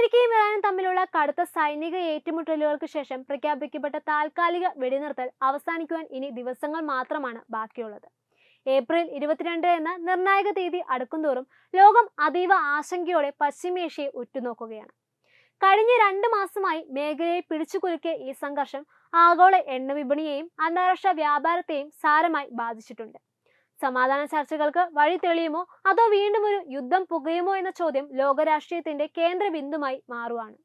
അമേരിക്കയും ഇറാനും തമ്മിലുള്ള കടുത്ത സൈനിക ഏറ്റുമുട്ടലുകൾക്ക് ശേഷം പ്രഖ്യാപിക്കപ്പെട്ട താൽക്കാലിക വെടിനിർത്തൽ അവസാനിക്കുവാൻ ഇനി ദിവസങ്ങൾ മാത്രമാണ് ബാക്കിയുള്ളത്. ഏപ്രിൽ 22 എന്ന നിർണായക തീയതി അടുക്കുന്തോറും ലോകം അതീവ ആശങ്കയോടെ പശ്ചിമേഷ്യയെ ഉറ്റുനോക്കുകയാണ്. കഴിഞ്ഞ 2 മാസമായി മേഖലയെ പിടിച്ചുകുലുക്കിയ ഈ സംഘർഷം ആഗോള എണ്ണ വിപണിയെയും അന്താരാഷ്ട്ര വ്യാപാരത്തെയും സാരമായി ബാധിച്ചിട്ടുണ്ട്. സമാധാന ചർച്ചകൾക്ക് വഴി തെളിയുമോ അതോ വീണ്ടും ഒരു യുദ്ധം പുകയുമോ എന്ന ചോദ്യം ലോകരാഷ്ട്രീയത്തിന്റെ കേന്ദ്ര ബിന്ദുമായി മാറുകയാണ്.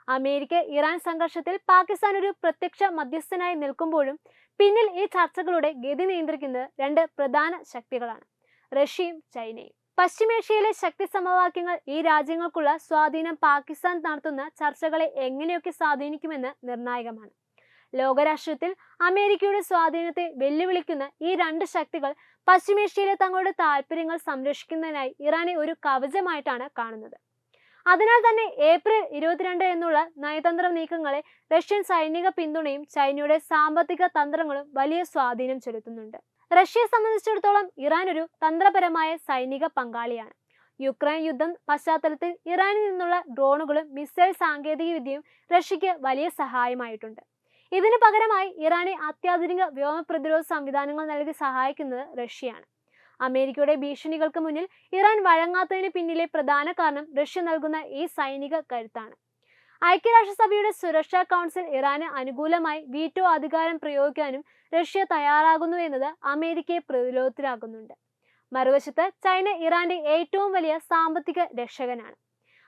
അമേരിക്ക ഇറാൻ സംഘർഷത്തിൽ പാകിസ്ഥാൻ ഒരു പ്രത്യക്ഷ മധ്യസ്ഥനായി നിൽക്കുമ്പോഴും പിന്നിൽ ഈ ചർച്ചകളുടെ ഗതി നിയന്ത്രിക്കുന്നത് 2 പ്രധാന ശക്തികളാണ്: റഷ്യയും ചൈനയും. പശ്ചിമേഷ്യയിലെ ശക്തി സമവാക്യങ്ങൾ ഈ രാജ്യങ്ങൾക്കുള്ള സ്വാധീനം പാകിസ്ഥാൻ നടത്തുന്ന ചർച്ചകളെ എങ്ങനെയൊക്കെ സ്വാധീനിക്കുമെന്ന് നിർണായകമാണ്. ലോകരാഷ്ട്രീയത്തിൽ അമേരിക്കയുടെ സ്വാധീനത്തെ വെല്ലുവിളിക്കുന്ന ഈ 2 ശക്തികൾ പശ്ചിമേഷ്യയിലെ തങ്ങളുടെ താൽപര്യങ്ങൾ സംരക്ഷിക്കുന്നതിനായി ഇറാനെ ഒരു കവചമായിട്ടാണ് കാണുന്നത്. അതിനാൽ തന്നെ ഏപ്രിൽ 22 എന്നുള്ള നയതന്ത്ര നീക്കങ്ങളെ റഷ്യൻ സൈനിക പിന്തുണയും ചൈനയുടെ സാമ്പത്തിക തന്ത്രങ്ങളും വലിയ സ്വാധീനം ചെലുത്തുന്നുണ്ട്. റഷ്യയെ സംബന്ധിച്ചിടത്തോളം ഇറാൻ ഒരു തന്ത്രപരമായ സൈനിക പങ്കാളിയാണ്. യുക്രൈൻ യുദ്ധം പശ്ചാത്തലത്തിൽ ഇറാനിൽ നിന്നുള്ള ഡ്രോണുകളും മിസൈൽ സാങ്കേതിക വിദ്യയും റഷ്യക്ക് വലിയ സഹായമായിട്ടുണ്ട്. ഇതിനു പകരമായി ഇറാനെ അത്യാധുനിക വ്യോമ പ്രതിരോധ സംവിധാനങ്ങൾ നൽകി സഹായിക്കുന്നത് റഷ്യയാണ്. അമേരിക്കയുടെ ഭീഷണികൾക്ക് മുന്നിൽ ഇറാൻ വഴങ്ങാത്തതിന് പിന്നിലെ പ്രധാന കാരണം റഷ്യ നൽകുന്ന ഈ സൈനിക കരുത്താണ്. ഐക്യരാഷ്ട്രസഭയുടെ സുരക്ഷാ കൗൺസിൽ ഇറാന് അനുകൂലമായി വീറ്റോ അധികാരം പ്രയോഗിക്കാനും റഷ്യ തയ്യാറാകുന്നു എന്നത് അമേരിക്കയെ പ്രതിരോധത്തിലാക്കുന്നുണ്ട്. മറുവശത്ത് ചൈന ഇറാന്റെ ഏറ്റവും വലിയ സാമ്പത്തിക രക്ഷകനാണ്.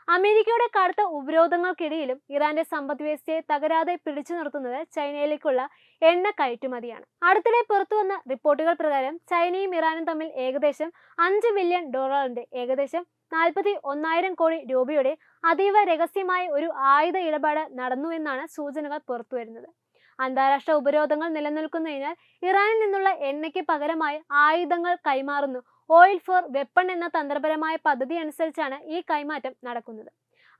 അമേരിക്കയുടെ കടുത്ത ഉപരോധങ്ങൾക്കിടയിലും ഇറാന്റെ സമ്പദ് വ്യവസ്ഥയെ തകരാതെ പിടിച്ചു നിർത്തുന്നത് ചൈനയിലേക്കുള്ള എണ്ണ കയറ്റുമതിയാണ്. അടുത്തിടെ പുറത്തുവന്ന റിപ്പോർട്ടുകൾ പ്രകാരം ചൈനയും ഇറാനും തമ്മിൽ ഏകദേശം $5 ബില്യൺ ഏകദേശം 41,000 കോടി രൂപയുടെ അതീവ രഹസ്യമായ ഒരു ആയുധ ഇടപാട് നടന്നുവെന്നാണ് സൂചനകൾ പുറത്തുവരുന്നത്. അന്താരാഷ്ട്ര ഉപരോധങ്ങൾ നിലനിൽക്കുന്നതിനാൽ ഇറാനിൽ നിന്നുള്ള എണ്ണയ്ക്ക് പകരമായി ആയുധങ്ങൾ കൈമാറുന്നു. ഓയിൽ ഫോർ വെപ്പൺ എന്ന തന്ത്രപരമായ പദ്ധതി അനുസരിച്ചാണ് ഈ കൈമാറ്റം നടക്കുന്നത്.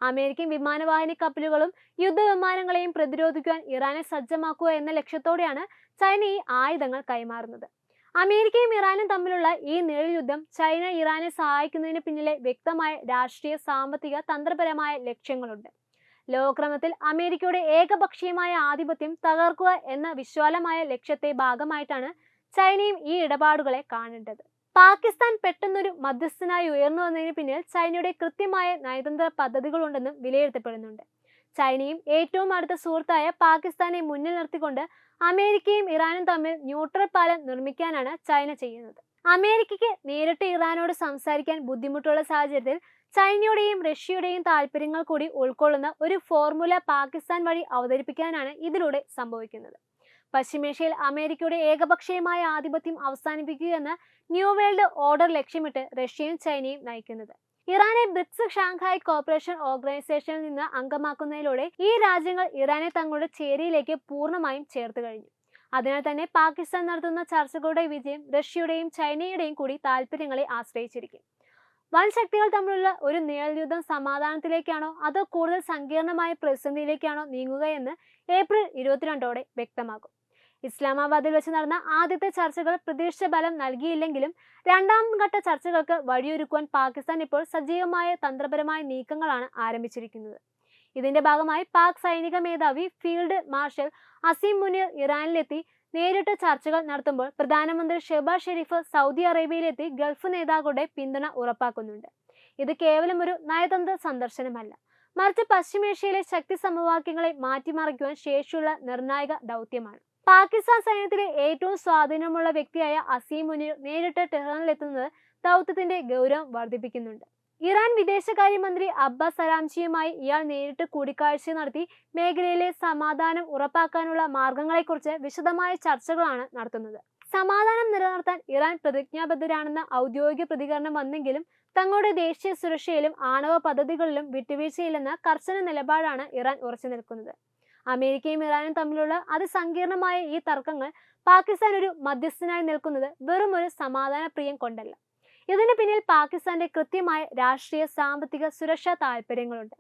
അമേരിക്കൻ വിമാനവാഹിനി കപ്പലുകളും യുദ്ധവിമാനങ്ങളെയും പ്രതിരോധിക്കുവാൻ ഇറാനെ സജ്ജമാക്കുക എന്ന ലക്ഷ്യത്തോടെയാണ് ചൈന ഈ ആയുധങ്ങൾ കൈമാറുന്നത്. അമേരിക്കയും ഇറാനും തമ്മിലുള്ള ഈ നിഴൽ യുദ്ധം ചൈന ഇറാനെ സഹായിക്കുന്നതിന് പിന്നിലെ വ്യക്തമായ രാഷ്ട്രീയ, സാമ്പത്തിക, തന്ത്രപരമായ ലക്ഷ്യങ്ങളുണ്ട്. ലോകക്രമത്തിൽ അമേരിക്കയുടെ ഏകപക്ഷീയമായ ആധിപത്യം തകർക്കുക എന്ന വിശാലമായ ലക്ഷ്യത്തെ ഭാഗമായിട്ടാണ് ചൈനയും ഈ ഇടപാടുകളെ കാണേണ്ടത്. പാകിസ്ഥാൻ പെട്ടെന്നൊരു മധ്യസ്ഥനായി ഉയർന്നു വന്നതിന് പിന്നിൽ ചൈനയുടെ കൃത്യമായ നയതന്ത്ര പദ്ധതികളുണ്ടെന്നും വിലയിരുത്തപ്പെടുന്നുണ്ട്. ചൈനയും ഏറ്റവും അടുത്ത സുഹൃത്തായ പാകിസ്ഥാനെ മുന്നിൽ നിർത്തിക്കൊണ്ട് അമേരിക്കയും ഇറാനും തമ്മിൽ ന്യൂട്രൽ പാലം നിർമ്മിക്കാനാണ് ചൈന ചെയ്യുന്നത്. അമേരിക്കയ്ക്ക് നേരിട്ട് ഇറാനോട് സംസാരിക്കാൻ ബുദ്ധിമുട്ടുള്ള സാഹചര്യത്തിൽ ചൈനയുടെയും റഷ്യയുടെയും താല്പര്യങ്ങൾ കൂടി ഉൾക്കൊള്ളുന്ന ഒരു ഫോർമുല പാകിസ്ഥാൻ വഴി അവതരിപ്പിക്കാനാണ് ഇതിലൂടെ സംഭവിക്കുന്നത്. പശ്ചിമേഷ്യയിൽ അമേരിക്കയുടെ ഏകപക്ഷീയമായ ആധിപത്യം അവസാനിപ്പിക്കുക എന്ന ന്യൂ വേൾഡ് ഓർഡർ ലക്ഷ്യമിട്ട് റഷ്യയും ചൈനയും നയിക്കുന്നത്. ഇറാനെ ബ്രിക്സ്, ഷാങ്ഹായ് കോർപ്പറേഷൻ ഓർഗനൈസേഷനിൽ നിന്ന് അംഗമാക്കുന്നതിലൂടെ ഈ രാജ്യങ്ങൾ ഇറാനെ തങ്ങളുടെ ചേരിയിലേക്ക് പൂർണ്ണമായും ചേർത്ത് കഴിഞ്ഞു. അതിനാൽ തന്നെ പാകിസ്ഥാൻ നടത്തുന്ന ചർച്ചകളുടെ വിജയം റഷ്യയുടെയും ചൈനയുടെയും കൂടി താല്പര്യങ്ങളെ ആശ്രയിച്ചിരിക്കും. വൻ ശക്തികൾ തമ്മിലുള്ള ഒരു നിഴൽ യുദ്ധം സമാധാനത്തിലേക്കാണോ അതോ കൂടുതൽ സങ്കീർണമായ പ്രതിസന്ധിയിലേക്കാണോ നീങ്ങുകയെന്ന് ഏപ്രിൽ 22 വ്യക്തമാകും. ഇസ്ലാമാബാദിൽ വെച്ച് നടന്ന ആദ്യത്തെ ചർച്ചകൾ പ്രതീക്ഷിച്ച ഫലം നൽകിയില്ലെങ്കിലും 2ാം ഘട്ട ചർച്ചകൾക്ക് വഴിയൊരുക്കുവാൻ പാകിസ്ഥാൻ ഇപ്പോൾ സജീവമായ തന്ത്രപരമായ നീക്കങ്ങളാണ് ആരംഭിച്ചിരിക്കുന്നത്. ഇതിന്റെ ഭാഗമായി പാക് സൈനിക മേധാവി ഫീൽഡ് മാർഷൽ അസീം മുനീർ ഇറാനിലെത്തി നേരിട്ട് ചർച്ചകൾ നടത്തുമ്പോൾ പ്രധാനമന്ത്രി ഷെഹബാസ് ഷെരീഫ് സൗദി അറേബ്യയിലെത്തി ഗൾഫ് നേതാക്കളുടെ പിന്തുണ ഉറപ്പാക്കുന്നുണ്ട്. ഇത് കേവലം ഒരു നയതന്ത്ര സന്ദർശനമല്ല, മറിച്ച് പശ്ചിമേഷ്യയിലെ ശക്തി സമവാക്യങ്ങളെ മാറ്റിമറിക്കുവാൻ ശേഷിയുള്ള നിർണായക ദൗത്യമാണ്. പാകിസ്ഥാൻ സൈന്യത്തിലെ ഏറ്റവും സ്വാധീനമുള്ള വ്യക്തിയായ അസീം മുനീർ നേരിട്ട് ടെഹ്റാനിലെത്തുന്നത് ദൗത്യത്തിന്റെ ഗൗരവം വർദ്ധിപ്പിക്കുന്നുണ്ട്. ഇറാൻ വിദേശകാര്യമന്ത്രി അബ്ബാസ് അരാംചിയുമായി ഇയാൾ നേരിട്ട് കൂടിക്കാഴ്ച നടത്തി മേഖലയിലെ സമാധാനം ഉറപ്പാക്കാനുള്ള മാർഗങ്ങളെക്കുറിച്ച് വിശദമായ ചർച്ചകളാണ് നടത്തുന്നത്. സമാധാനം നിലനിർത്താൻ ഇറാൻ പ്രതിജ്ഞാബദ്ധരാണെന്ന ഔദ്യോഗിക പ്രതികരണം വന്നെങ്കിലും തങ്ങളുടെ ദേശീയ സുരക്ഷയിലും ആണവ പദ്ധതികളിലും വിട്ടുവീഴ്ചയില്ലെന്ന കർശന നിലപാടാണ് ഇറാൻ ഉറച്ചു നിൽക്കുന്നത്. അമേരിക്കയും ഇറാനും തമ്മിലുള്ള അതിസങ്കീർണമായ ഈ തർക്കങ്ങൾ പാകിസ്ഥാൻ ഒരു മധ്യസ്ഥനായി നിൽക്കുന്നത് വെറും ഒരു സമാധാന പ്രിയം കൊണ്ടല്ല. ഇതിന് പിന്നിൽ പാകിസ്ഥാന്റെ കൃത്യമായ രാഷ്ട്രീയ, സാമ്പത്തിക, സുരക്ഷാ താല്പര്യങ്ങളുണ്ട്.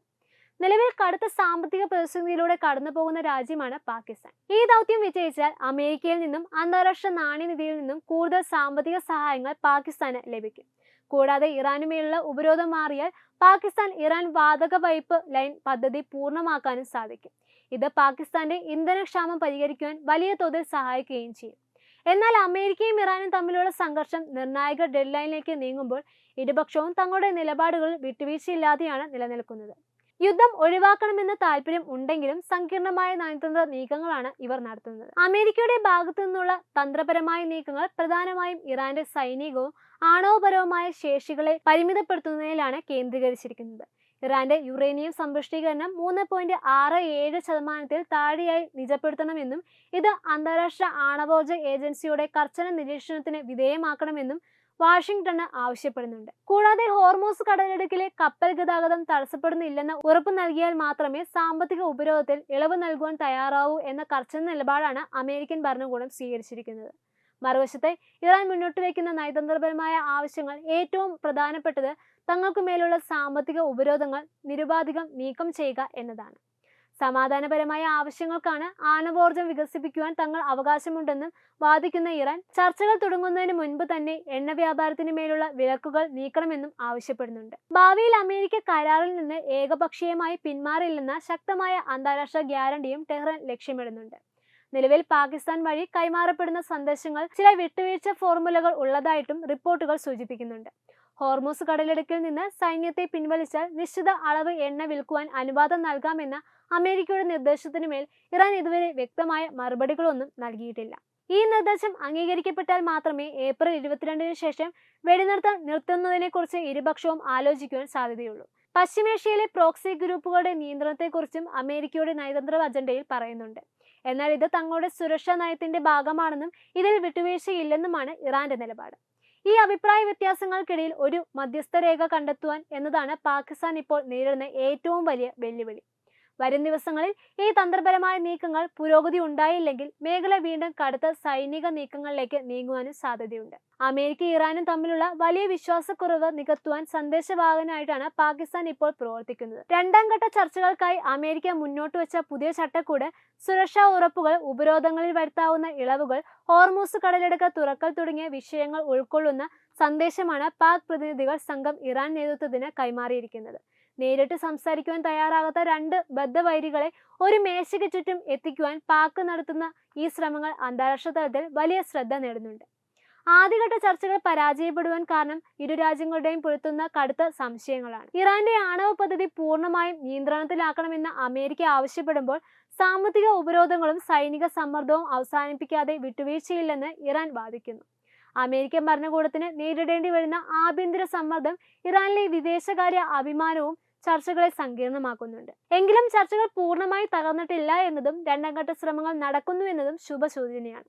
നിലവിൽ കടുത്ത സാമ്പത്തിക പ്രതിസന്ധിയിലൂടെ കടന്നു പോകുന്ന രാജ്യമാണ് പാകിസ്ഥാൻ. ഈ ദൗത്യം വിജയിച്ചാൽ അമേരിക്കയിൽ നിന്നും അന്താരാഷ്ട്ര നാണ്യനിധിയിൽ നിന്നും കൂടുതൽ സാമ്പത്തിക സഹായങ്ങൾ പാകിസ്ഥാന് ലഭിക്കും. കൂടാതെ ഇറാനുമേലുള്ള ഉപരോധം മാറിയാൽ പാകിസ്ഥാൻ ഇറാൻ വാതക പൈപ്പ് ലൈൻ പദ്ധതി പൂർണ്ണമാക്കാനും സാധിക്കും. ഇത് പാകിസ്ഥാന്റെ ഇന്ധനക്ഷാമം പരിഹരിക്കുവാൻ വലിയ തോതിൽ സഹായിക്കുകയും ചെയ്യും. എന്നാൽ അമേരിക്കയും ഇറാനും തമ്മിലുള്ള സംഘർഷം നിർണായക ഡെഡ് ലൈനിലേക്ക് നീങ്ങുമ്പോൾ ഇരുപക്ഷവും തങ്ങളുടെ നിലപാടുകളിൽ വിട്ടുവീഴ്ചയില്ലാതെയാണ് നിലനിൽക്കുന്നത്. യുദ്ധം ഒഴിവാക്കണമെന്ന് താല്പര്യം ഉണ്ടെങ്കിലും സങ്കീർണമായ നയതന്ത്ര നീക്കങ്ങളാണ് ഇവർ നടത്തുന്നത്. അമേരിക്കയുടെ ഭാഗത്തു നിന്നുള്ള തന്ത്രപരമായ നീക്കങ്ങൾ പ്രധാനമായും ഇറാന്റെ സൈനികവും ആണവപരവുമായ ശേഷികളെ പരിമിതപ്പെടുത്തുന്നതിലാണ് കേന്ദ്രീകരിച്ചിരിക്കുന്നത്. ഇറാന്റെ യുറേനിയം സമ്പുഷ്ടീകരണം 3.67% താഴെയായി നിജപ്പെടുത്തണമെന്നും ഇത് അന്താരാഷ്ട്ര ആണവോർജ ഏജൻസിയുടെ കർശന നിരീക്ഷണത്തിന് വിധേയമാക്കണമെന്നും വാഷിംഗ്ടണ് ആവശ്യപ്പെടുന്നുണ്ട്. കൂടാതെ ഹോർമൂസ് കടലിടുക്കിലെ കപ്പൽ ഗതാഗതം തടസ്സപ്പെടുന്നില്ലെന്ന് ഉറപ്പു നൽകിയാൽ മാത്രമേ സാമ്പത്തിക ഉപരോധത്തിൽ ഇളവ് നൽകുവാൻ തയ്യാറാവൂ എന്ന കർശന നിലപാടാണ് അമേരിക്കൻ ഭരണകൂടം സ്വീകരിച്ചിരിക്കുന്നത്. മറുവശത്ത് ഇറാൻ മുന്നോട്ട് വയ്ക്കുന്ന നയതന്ത്രപരമായ ആവശ്യങ്ങൾ ഏറ്റവും പ്രധാനപ്പെട്ടത് തങ്ങൾക്കു മേലുള്ള സാമ്പത്തിക ഉപരോധങ്ങൾ നിരുപാധികം നീക്കം ചെയ്യുക എന്നതാണ്. സമാധാനപരമായ ആവശ്യങ്ങൾക്കാണ് ആണവോർജം വികസിപ്പിക്കുവാൻ തങ്ങൾ അവകാശമുണ്ടെന്നും വാദിക്കുന്ന ഇറാൻ ചർച്ചകൾ തുടങ്ങുന്നതിന് മുൻപ് തന്നെ എണ്ണ വ്യാപാരത്തിന് മേലുള്ള വിലക്കുകൾ നീക്കണമെന്നും ആവശ്യപ്പെടുന്നുണ്ട്. ഭാവിയിൽ അമേരിക്ക കരാറിൽ നിന്ന് ഏകപക്ഷീയമായി പിന്മാറില്ലെന്ന ശക്തമായ അന്താരാഷ്ട്ര ഗ്യാരണ്ടിയും ടെഹ്റാൻ ലക്ഷ്യമിടുന്നുണ്ട്. നിലവിൽ പാകിസ്ഥാൻ വഴി കൈമാറപ്പെടുന്ന സന്ദേശങ്ങൾ ചില വിട്ടുവീഴ്ച ഫോർമുലകൾ ഉള്ളതായിട്ടും റിപ്പോർട്ടുകൾ സൂചിപ്പിക്കുന്നുണ്ട്. ഹോർമൂസ് കടലിടുക്കിൽ നിന്ന് സൈന്യത്തെ പിൻവലിച്ചാൽ നിശ്ചിത അളവ് എണ്ണ വിൽക്കുവാൻ അനുവാദം നൽകാമെന്ന അമേരിക്കയുടെ നിർദ്ദേശത്തിനുമേൽ ഇറാൻ ഇതുവരെ വ്യക്തമായ മറുപടികളൊന്നും നൽകിയിട്ടില്ല. ഈ നിർദ്ദേശം അംഗീകരിക്കപ്പെട്ടാൽ മാത്രമേ ഏപ്രിൽ 22-ന് ശേഷം വെടിനിർത്തൽ നിർത്തുന്നതിനെക്കുറിച്ച് ഇരുപക്ഷവും ആലോചിക്കുവാൻ സാധ്യതയുള്ളൂ. പശ്ചിമേഷ്യയിലെ പ്രോക്സി ഗ്രൂപ്പുകളുടെ നിയന്ത്രണത്തെക്കുറിച്ചും അമേരിക്കയുടെ നയതന്ത്ര അജണ്ടയിൽ പറയുന്നുണ്ട്. എന്നാൽ ഇത് തങ്ങളുടെ സുരക്ഷാ നയത്തിന്റെ ഭാഗമാണെന്നും ഇതിൽ വിട്ടുവീഴ്ചയില്ലെന്നുമാണ് ഇറാന്റെ നിലപാട്. ഈ അഭിപ്രായ വ്യത്യാസങ്ങൾക്കിടയിൽ ഒരു മധ്യസ്ഥ രേഖ കണ്ടെത്തുവാൻ എന്നതാണ് പാകിസ്ഥാൻ ഇപ്പോൾ നേരിടുന്ന ഏറ്റവും വലിയ വെല്ലുവിളി. വരും ദിവസങ്ങളിൽ ഈ തന്ത്രപരമായ നീക്കങ്ങൾ പുരോഗതി ഉണ്ടായില്ലെങ്കിൽ മേഖല വീണ്ടും കടുത്ത സൈനിക നീക്കങ്ങളിലേക്ക് നീങ്ങുവാനും സാധ്യതയുണ്ട്. അമേരിക്ക ഇറാനും തമ്മിലുള്ള വലിയ വിശ്വാസക്കുറവ് നികത്തുവാൻ സന്ദേശവാഹകനായിട്ടാണ് പാകിസ്ഥാൻ ഇപ്പോൾ പ്രവർത്തിക്കുന്നത്. രണ്ടാം ഘട്ട ചർച്ചകൾക്കായി അമേരിക്ക മുന്നോട്ട് വെച്ച പുതിയ ചട്ടക്കൂട്, സുരക്ഷാ ഉറപ്പുകൾ, ഉപരോധങ്ങളിൽ വരുത്താവുന്ന ഇളവുകൾ, ഹോർമൂസ് കടലിടുക്ക് തുറക്കൽ തുടങ്ങിയ വിഷയങ്ങൾ ഉൾക്കൊള്ളുന്ന സന്ദേശമാണ് പാക് പ്രതിനിധികൾ സംഘം ഇറാൻ നേതൃത്വത്തിന് കൈമാറിയിരിക്കുന്നത്. നേരിട്ട് സംസാരിക്കുവാൻ തയ്യാറാകാത്ത രണ്ട് ബദ്ധവൈരികളെ ഒരു മേശയ്ക്ക് ചുറ്റും എത്തിക്കുവാൻ പാക് നടത്തുന്ന ഈ ശ്രമങ്ങൾ അന്താരാഷ്ട്ര തലത്തിൽ വലിയ ശ്രദ്ധ നേടുന്നുണ്ട്. ആദ്യഘട്ട ചർച്ചകൾ പരാജയപ്പെടുവാൻ കാരണം ഇരു രാജ്യങ്ങളുടെയും പുലർത്തുന്ന കടുത്ത സംശയങ്ങളാണ്. ഇറാന്റെ ആണവ പദ്ധതി പൂർണ്ണമായും നിയന്ത്രണത്തിലാക്കണമെന്ന് അമേരിക്ക ആവശ്യപ്പെടുമ്പോൾ സാമ്പത്തിക ഉപരോധങ്ങളും സൈനിക സമ്മർദ്ദവും അവസാനിപ്പിക്കാതെ വിട്ടുവീഴ്ചയില്ലെന്ന് ഇറാൻ വാദിക്കുന്നു. അമേരിക്കൻ ഭരണകൂടത്തിന് നേരിടേണ്ടി വരുന്ന ആഭ്യന്തര സമ്മർദ്ദം ഇറാനിലെ വിദേശകാര്യ അഭിമാനവും ചർച്ചകളെ സങ്കീർണമാക്കുന്നുണ്ട്. എങ്കിലും ചർച്ചകൾ പൂർണ്ണമായി തകർന്നിട്ടില്ല എന്നതും രണ്ടാം ഘട്ട ശ്രമങ്ങൾ നടക്കുന്നു എന്നതും ശുഭസൂചനയാണ്.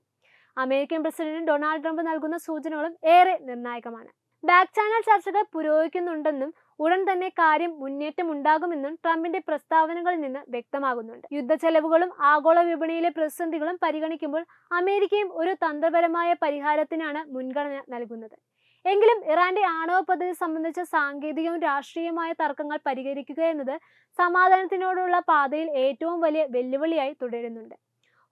അമേരിക്കൻ പ്രസിഡന്റ് ഡൊണാൾഡ് ട്രംപ് നൽകുന്ന സൂചനകളും ഏറെ നിർണായകമാണ്. ബാക്ക് ചാനൽ ചർച്ചകൾ പുരോഗമിക്കുന്നുണ്ടെന്നും ഉടൻ തന്നെ കാര്യം മുന്നേറ്റമുണ്ടാകുമെന്നും ട്രംപിന്റെ പ്രസ്താവനകളിൽ നിന്ന് വ്യക്തമാകുന്നുണ്ട്. യുദ്ധച്ചെലവുകളും ആഗോള വിപണിയിലെ പ്രതിസന്ധികളും പരിഗണിക്കുമ്പോൾ അമേരിക്കയും ഒരു തന്ത്രപരമായ പരിഹാരത്തിനാണ് മുൻഗണന നൽകുന്നത്. എങ്കിലും ഇറാന്റെ ആണവ പദ്ധതി സംബന്ധിച്ച സാങ്കേതികവും രാഷ്ട്രീയമായ തർക്കങ്ങൾ പരിഹരിക്കുക എന്നത് സമാധാനത്തിനോടുള്ള പാതയിൽ ഏറ്റവും വലിയ വെല്ലുവിളിയായി തുടരുന്നുണ്ട്.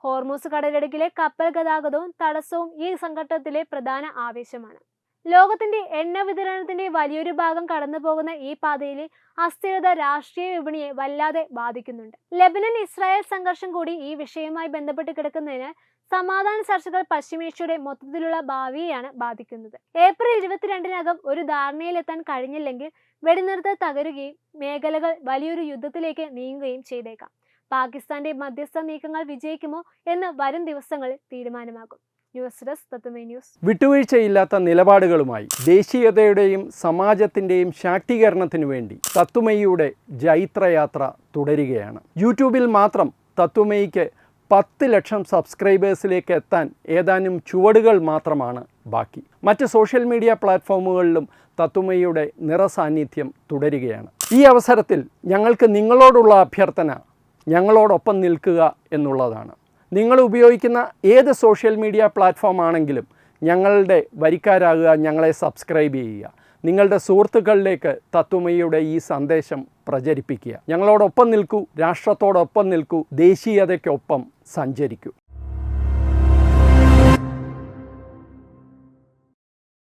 ഹോർമൂസ് കടലിടുക്കിലെ കപ്പൽ ഗതാഗതവും തടസ്സവും ഈ സംഘട്ടത്തിലെ പ്രധാന ആവേശമാണ്. ലോകത്തിന്റെ എണ്ണ വിതരണത്തിന്റെ വലിയൊരു ഭാഗം കടന്നു പോകുന്ന ഈ പാതയിലെ അസ്ഥിരത രാഷ്ട്രീയ വിപണിയെ വല്ലാതെ ബാധിക്കുന്നുണ്ട്. ലെബനൻ ഇസ്രായേൽ സംഘർഷം കൂടി ഈ വിഷയവുമായി ബന്ധപ്പെട്ട് കിടക്കുന്നതിനാൽ സമാധാന ചർച്ചകൾ പശ്ചിമേഷ്യയുടെ മൊത്തത്തിലുള്ള ഭാവിയെയാണ് ബാധിക്കുന്നത്. ഏപ്രിൽ 22-നകം ഒരു ധാരണയിലെത്താൻ കഴിഞ്ഞില്ലെങ്കിൽ വെടിനിർത്തൽ തകരുകയും മേഖലകൾ വലിയൊരു യുദ്ധത്തിലേക്ക് നീങ്ങുകയും ചെയ്തേക്കാം. പാകിസ്ഥാന്റെ മധ്യസ്ഥ നീക്കങ്ങൾ വിജയിക്കുമോ എന്ന് വരും ദിവസങ്ങളിൽ തീരുമാനമാകും. ന്യൂസ് ഡെസ്ക് തത്വമൈ ന്യൂസ്. വിട്ടുവീഴ്ചയില്ലാത്ത നിലപാടുകളുമായി ദേശീയതയുടെയും സമാജത്തിൻ്റെയും ശാക്തീകരണത്തിനു വേണ്ടി തത്വമയിയുടെ ജൈത്രയാത്ര തുടരുകയാണ്. യൂട്യൂബിൽ മാത്രം തത്വമയിക്ക് 10 ലക്ഷം സബ്സ്ക്രൈബേഴ്സിലേക്ക് എത്താൻ ഏതാനും ചുവടുകൾ മാത്രമാണ് ബാക്കി. മറ്റ് സോഷ്യൽ മീഡിയ പ്ലാറ്റ്ഫോമുകളിലും തത്വമയിയുടെ നിറസാന്നിധ്യം തുടരുകയാണ്. ഈ അവസരത്തിൽ ഞങ്ങൾക്ക് നിങ്ങളോടുള്ള അഭ്യർത്ഥന ഞങ്ങളോടൊപ്പം നിൽക്കുക എന്നുള്ളതാണ്. നിങ്ങൾ ഉപയോഗിക്കുന്ന ഏത് സോഷ്യൽ മീഡിയ പ്ലാറ്റ്ഫോം ആണെങ്കിലും ഞങ്ങളുടെ വരിക്കാരാകുക, ഞങ്ങളെ സബ്സ്ക്രൈബ് ചെയ്യുക, നിങ്ങളുടെ സുഹൃത്തുക്കളിലേക്ക് തത്വമയിയുടെ ഈ സന്ദേശം പ്രചരിപ്പിക്കുക. ഞങ്ങളോടൊപ്പം നിൽക്കൂ, രാഷ്ട്രത്തോടൊപ്പം നിൽക്കൂ, ദേശീയതയ്ക്കൊപ്പം സഞ്ചരിക്കൂ.